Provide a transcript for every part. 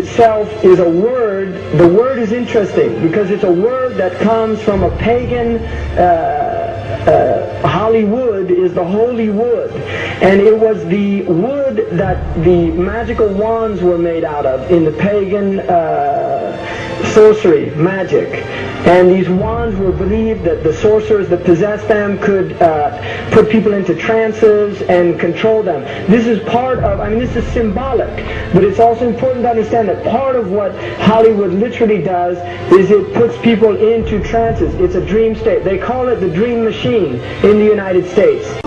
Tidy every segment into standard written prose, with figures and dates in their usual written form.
itself is a word. The word is interesting because it's a word that comes from a pagan. Hollywood is the holy wood, and it was the wood that the magical wands were made out of in the pagan sorcery, magic. And these wands were believed that the sorcerers that possessed them could put people into trances and control them. This is part of, I mean, this is symbolic, but it's also important to understand that part of what Hollywood literally does is it puts people into trances. It's a dream state. They call it the dream machine in the United States.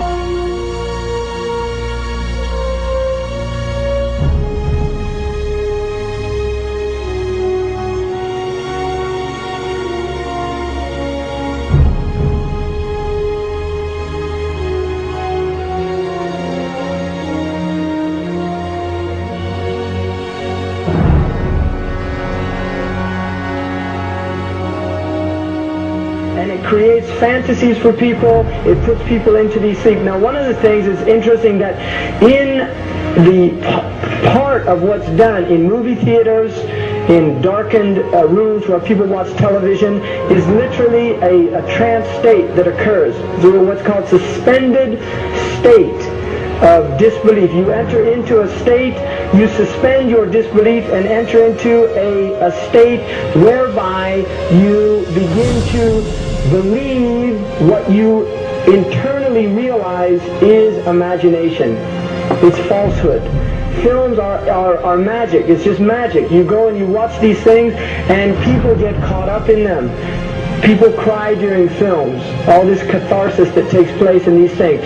Creates fantasies for people. It puts people into these sleep. Now, one of the things is interesting that in the part of what's done in movie theaters, in darkened rooms where people watch television, is literally a trance state that occurs through what's called suspended state of disbelief. You enter into a state, you suspend your disbelief and enter into a state whereby you begin to believe what you internally realize is imagination. It's falsehood. Films are magic. It's just magic. You go and you watch these things and people get caught up in them. People cry during films. All this catharsis that takes place in these things.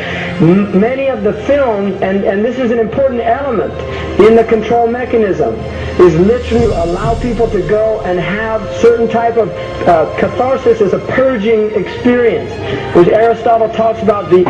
Many of the films, and this is an important element in the control mechanism, is literally allow people to go and have certain type of catharsis as a purging experience, which Aristotle talks about the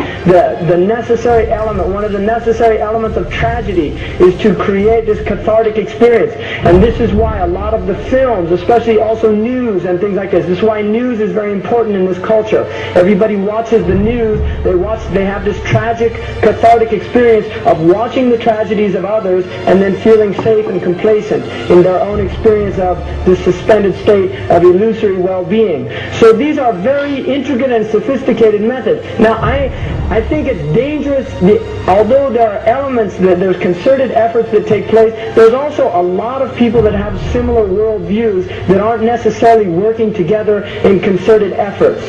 necessary element. One of the necessary elements of tragedy is to create this cathartic experience. And this is why a lot of the films, especially also news and things like this is why news is very important in this culture. Everybody watches the news, they have this tragic, cathartic experience of watching the tragedies of others and then feeling safe and complacent in their own experience of this suspended state of illusory well-being. So these are very intricate and sophisticated methods. Now I think it's dangerous, although there are elements, that there's concerted efforts that take place, there's also a lot of people that have similar worldviews that aren't necessarily working together in concerted efforts.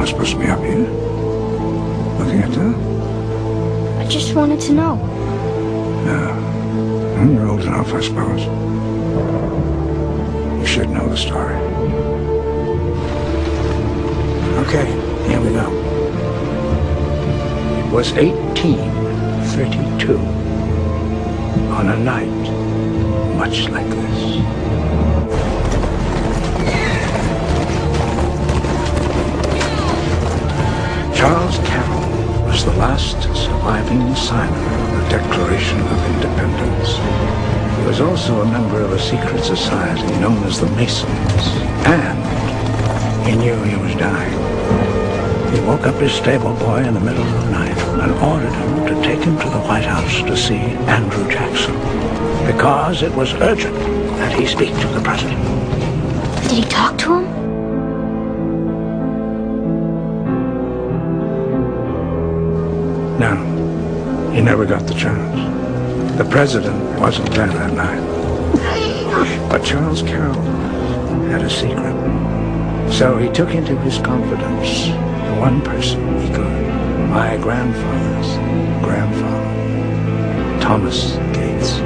not supposed to be up here. Looking at her. I just to know? You're old enough, I suppose. You should know the story. Okay, here we go. It was 1832, on a night much like this. Charles Carroll was the last surviving signer of the Declaration of Independence. He was also a member of a secret society known as the Masons, and he knew he was dying. He woke up his stable boy in the middle of the night and ordered him to take him to the White House to see Andrew Jackson, because it was urgent that he speak to the president. Did he talk to him? No, he never got the chance. The president wasn't there that night. But Charles Carroll had a secret. So he took into his confidence the one person he could, my grandfather's grandfather, Thomas Gates.